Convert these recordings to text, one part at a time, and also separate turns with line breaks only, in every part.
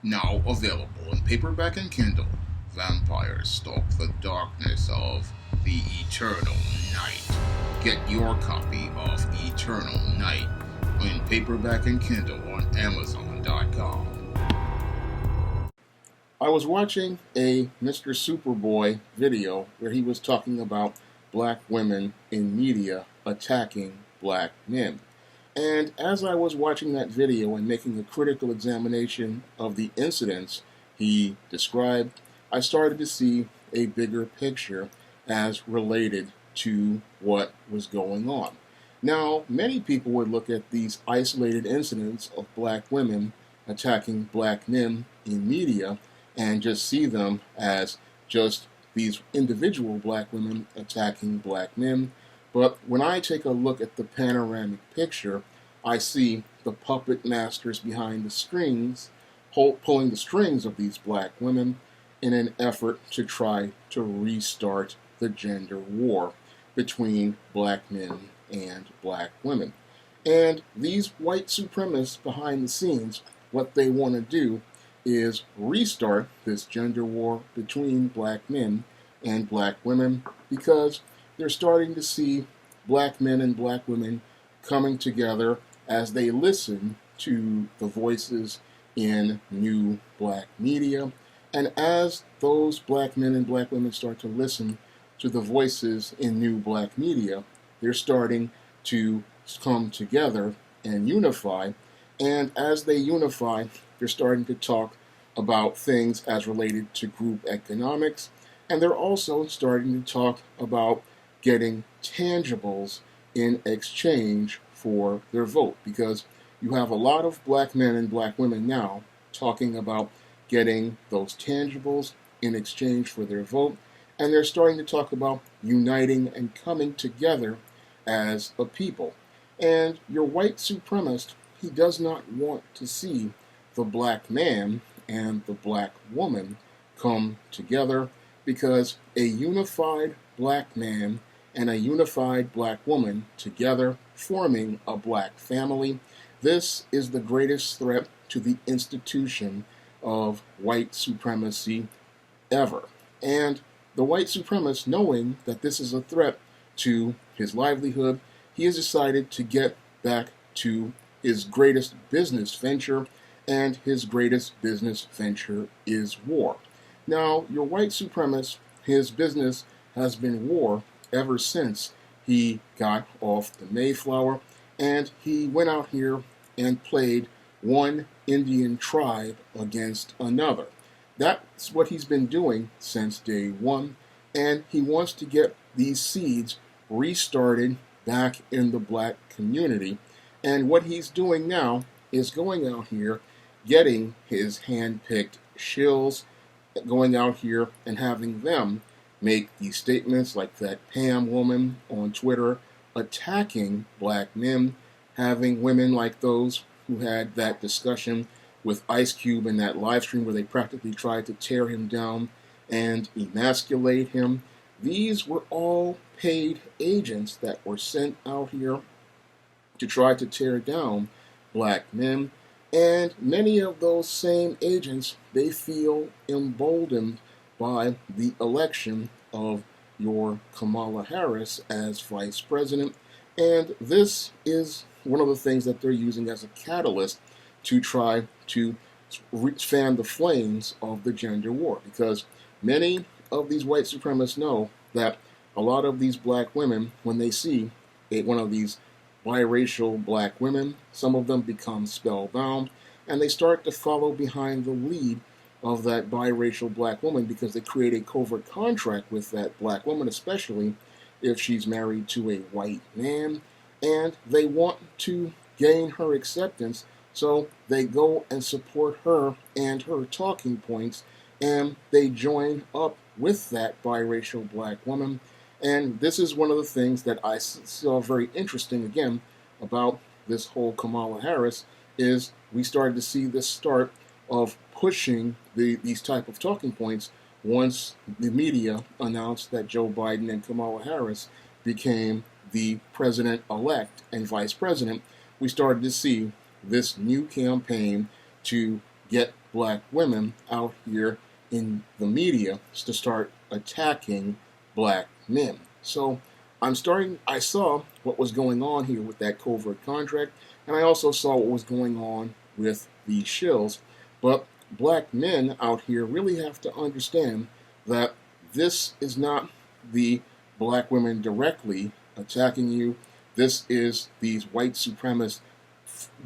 Now available in paperback and Kindle. Vampires stalk the darkness of the Eternal Night. Get your copy of Eternal Night in paperback and Kindle on Amazon.com.
I was watching a Mr. Superboy video where he was talking about black women in media attacking black men. And as I was watching that video and making a critical examination of the incidents he described, I started to see a bigger picture as related to what was going on. Now, many people would look at these isolated incidents of black women attacking black men in media and just see them as just these individual black women attacking black men. But when I take a look at the panoramic picture, I see the puppet masters behind the strings pulling the strings of these black women in an effort to try to restart the gender war between black men and black women. And these white supremacists behind the scenes, what they want to do is restart this gender war between black men and black women because they're starting to see black men and black women coming together as they listen to the voices in new black media. And as those black men and black women start to listen to the voices in new black media, they're starting to come together and unify. And as they unify, they're starting to talk about things as related to group economics. And they're also starting to talk about getting tangibles in exchange for their vote, because you have a lot of black men and black women now talking about getting those tangibles in exchange for their vote, and they're starting to talk about uniting and coming together as a people. And your white supremacist, he does not want to see the black man and the black woman come together, because a unified black man and a unified black woman together forming a black family, this is the greatest threat to the institution of white supremacy ever. And the white supremacist, knowing that this is a threat to his livelihood, he has decided to get back to his greatest business venture, and his greatest business venture is war. Now, your white supremacist, his business has been war ever since he got off the Mayflower, and he went out here and played one Indian tribe against another. That's what he's been doing since day one, and he wants to get these seeds restarted back in the black community. And what he's doing now is going out here, getting his hand-picked shills, going out here and having them make these statements like that Pam woman on Twitter attacking black men, having women like those who had that discussion with Ice Cube in that live stream where they practically tried to tear him down and emasculate him. These were all paid agents that were sent out here to try to tear down black men. And many of those same agents, they feel emboldened by the election of your Kamala Harris as vice president. And this is one of the things that they're using as a catalyst to try to fan the flames of the gender war. Because many of these white supremacists know that a lot of these black women, when they see one of these biracial black women, some of them become spellbound, and they start to follow behind the lead of that biracial black woman because they create a covert contract with that black woman, especially if she's married to a white man, and they want to gain her acceptance, so they go and support her and her talking points, and they join up with that biracial black woman. And this is one of the things that I saw very interesting again about this whole Kamala Harris, is we started to see this start of pushing these type of talking points once the media announced that Joe Biden and Kamala Harris became the president-elect and vice president. We started to see this new campaign to get black women out here in the media to start attacking black men. So I saw what was going on here with that covert contract, and I also saw what was going on with the shills. But black men out here really have to understand that this is not the black women directly attacking you. This is these white supremacists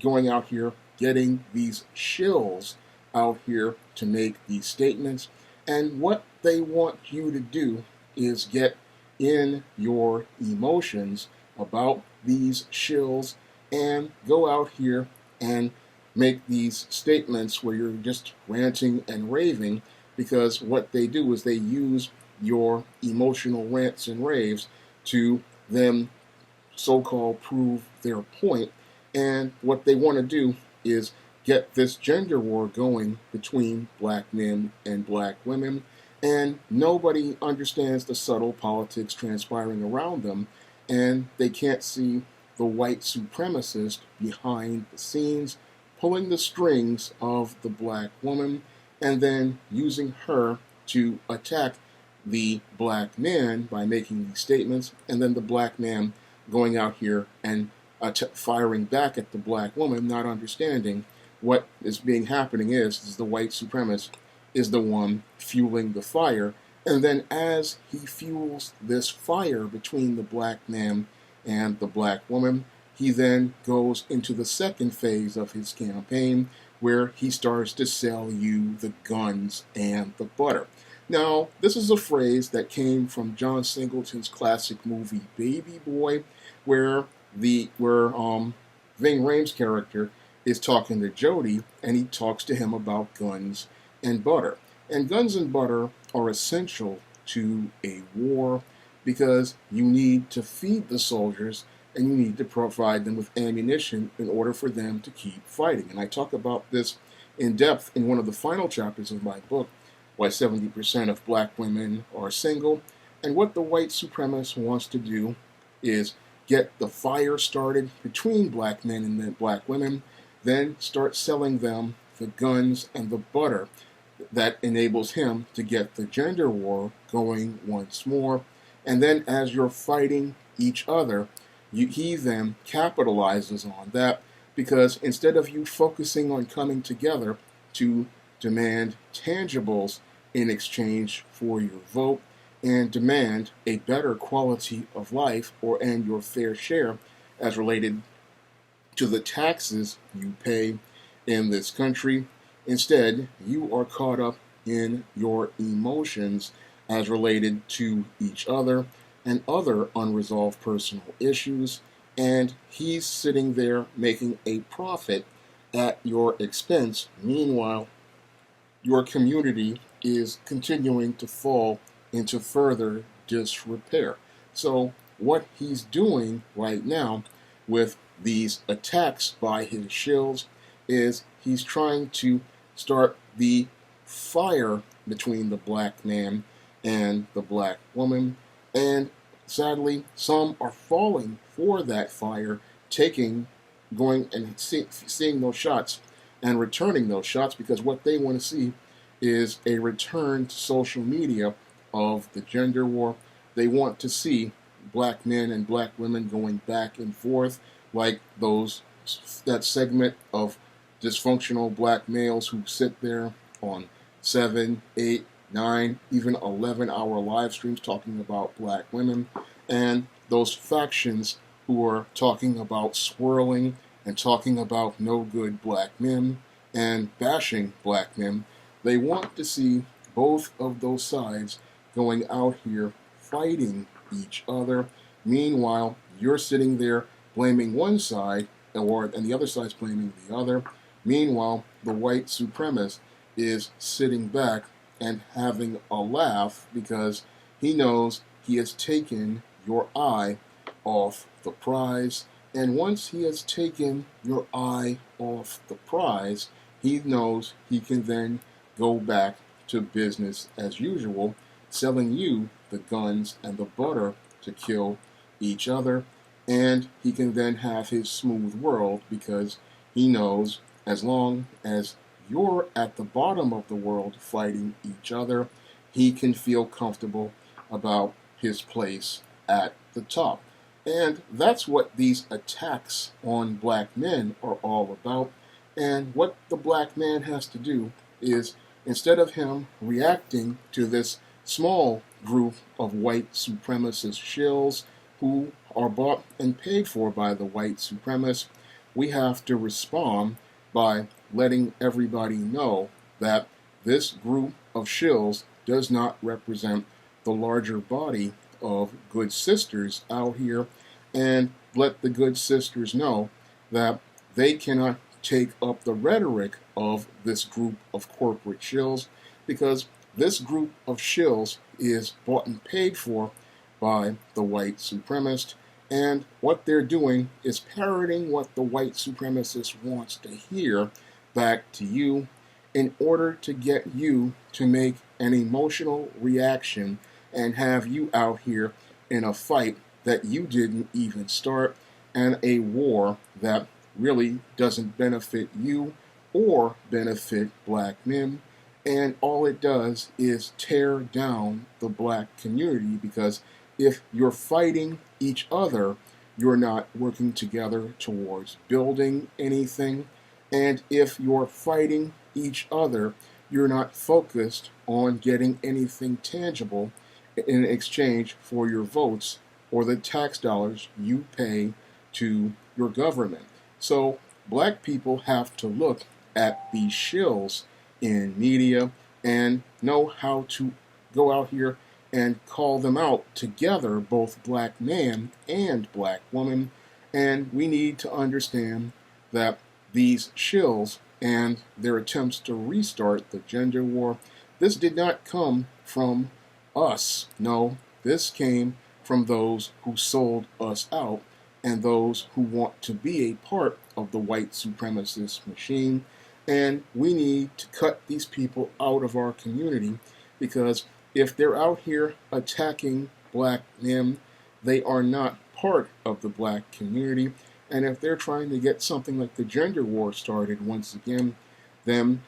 going out here, getting these shills out here to make these statements. And what they want you to do is get in your emotions about these shills and go out here and make these statements where you're just ranting and raving, because what they do is they use your emotional rants and raves to then so-called prove their point. And what they want to do is get this gender war going between black men and black women, and nobody understands the subtle politics transpiring around them, and they can't see the white supremacist behind the scenes pulling the strings of the black woman and then using her to attack the black man by making these statements, and then the black man going out here and firing back at the black woman, not understanding what is being happening is the white supremacist is the one fueling the fire. And then as he fuels this fire between the black man and the black woman, he then goes into the second phase of his campaign, where he starts to sell you the guns and the butter. Now, this is a phrase that came from John Singleton's classic movie Baby Boy, where Ving Rhames' character is talking to Jody, and he talks to him about guns and butter. And guns and butter are essential to a war because you need to feed the soldiers and you need to provide them with ammunition in order for them to keep fighting. And I talk about this in depth in one of the final chapters of my book, Why 70% of Black Women Are Single. And what the white supremacist wants to do is get the fire started between black men and black women, then start selling them the guns and the butter that enables him to get the gender war going once more. And then as you're fighting each other, he then capitalizes on that, because instead of you focusing on coming together to demand tangibles in exchange for your vote and demand a better quality of life and your fair share as related to the taxes you pay in this country, instead you are caught up in your emotions as related to each other and other unresolved personal issues, and he's sitting there making a profit at your expense. Meanwhile, your community is continuing to fall into further disrepair. So what he's doing right now with these attacks by his shills is he's trying to start the fire between the black man and the black woman, and sadly some are falling for that fire, going and seeing those shots and returning those shots, because what they want to see is a return to social media of the gender war. They want to see black men and black women going back and forth like that segment of dysfunctional black males who sit there on 7, 8, 9, even 11-hour live streams talking about black women, and those factions who are talking about swirling and talking about no good black men and bashing black men. They want to see both of those sides going out here fighting each other. Meanwhile, you're sitting there blaming one side, and the other side's blaming the other. Meanwhile, the white supremacist is sitting back and having a laugh because he knows he has taken your eye off the prize. And once he has taken your eye off the prize, he knows he can then go back to business as usual, selling you the guns and the butter to kill each other. And he can then have his smooth world because he knows as long as you're at the bottom of the world fighting each other, he can feel comfortable about his place at the top. And that's what these attacks on black men are all about. And what the black man has to do is, instead of him reacting to this small group of white supremacist shills who are bought and paid for by the white supremacists, we have to respond by letting everybody know that this group of shills does not represent the larger body of good sisters out here, and let the good sisters know that they cannot take up the rhetoric of this group of corporate shills, because this group of shills is bought and paid for by the white supremacist, and what they're doing is parroting what the white supremacist wants to hear back to you in order to get you to make an emotional reaction and have you out here in a fight that you didn't even start, and a war that really doesn't benefit you or benefit black men. And all it does is tear down the black community, because if you're fighting each other, you're not working together towards building anything. And if you're fighting each other, you're not focused on getting anything tangible in exchange for your votes or the tax dollars you pay to your government. So black people have to look at these shills in media and know how to go out here and call them out together, both black man and black woman. And we need to understand that these shills and their attempts to restart the gender war, this did not come from us. No, this came from those who sold us out and those who want to be a part of the white supremacist machine. And we need to cut these people out of our community, because if they're out here attacking black men, they are not part of the black community. And if they're trying to get something like the gender war started once again, then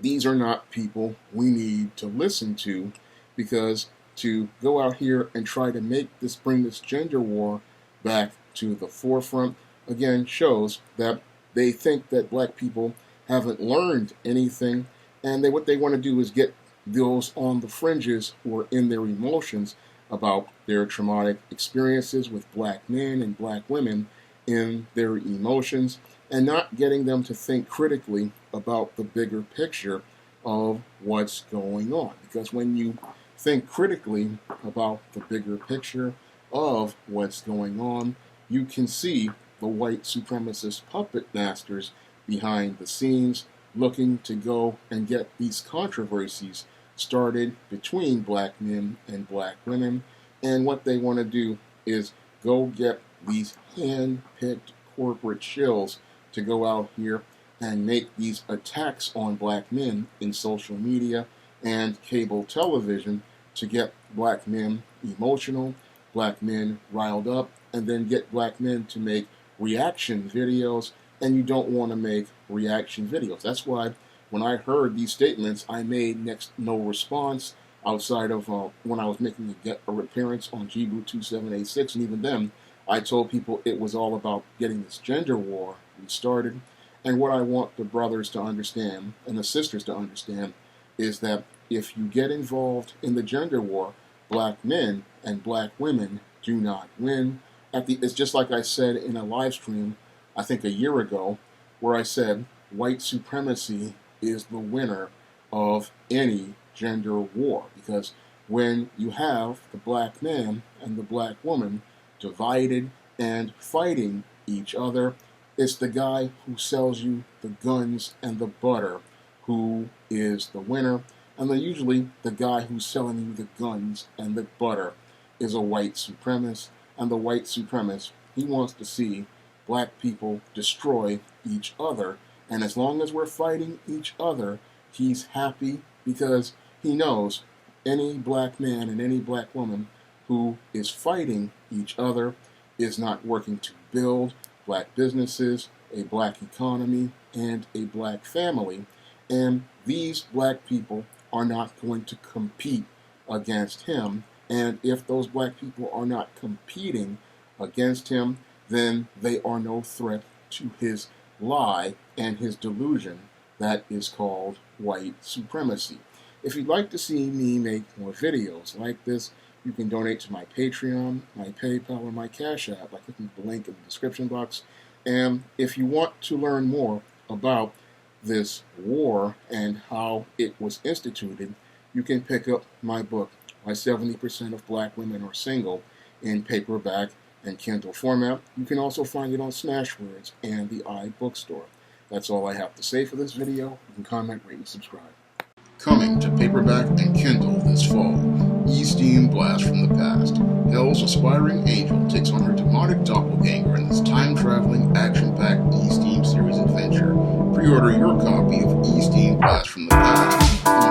these are not people we need to listen to, because to go out here and try to bring this gender war back to the forefront, again, shows that they think that black people haven't learned anything, and what they want to do is get those on the fringes who are in their emotions about their traumatic experiences with black men and black women in their emotions, and not getting them to think critically about the bigger picture of what's going on. Because when you think critically about the bigger picture of what's going on, you can see the white supremacist puppet masters behind the scenes looking to go and get these controversies started between black men and black women. And what they want to do is go get these hand-picked corporate shills to go out here and make these attacks on black men in social media and cable television to get black men emotional, black men riled up, and then get black men to make reaction videos. And you don't want to make reaction videos. That's why when I heard these statements, I made next no response outside of when I was making a appearance on GBoo 2786, and even then, I told people it was all about getting this gender war restarted. And what I want the brothers to understand and the sisters to understand is that if you get involved in the gender war, black men and black women do not win. It's just like I said in a live stream, I think a year ago, where I said white supremacy is the winner of any gender war. Because when you have the black man and the black woman divided and fighting each other, it's the guy who sells you the guns and the butter who is the winner. And then usually the guy who's selling you the guns and the butter is a white supremacist. And the white supremacist, he wants to see black people destroy each other. And as long as we're fighting each other, he's happy, because he knows any black man and any black woman who is fighting each other is not working to build black businesses, a black economy, and a black family. And these black people are not going to compete against him. And if those black people are not competing against him, then they are no threat to his lie and his delusion that is called white supremacy. If you'd like to see me make more videos like this, you can donate to my Patreon, my PayPal, or my Cash App by clicking the link in the description box. And if you want to learn more about this war and how it was instituted, you can pick up my book, Why 70% of Black Women Are Single, in paperback and Kindle format. You can also find it on Smashwords and the iBookstore. That's all I have to say for this video. You can comment, rate, and subscribe.
Coming to paperback and Kindle this fall, E-Steam Blast from the Past. Hell's aspiring angel takes on her demonic doppelganger in this time-traveling, action-packed E-Steam series adventure. Pre-order your copy of E-Steam Blast from the Past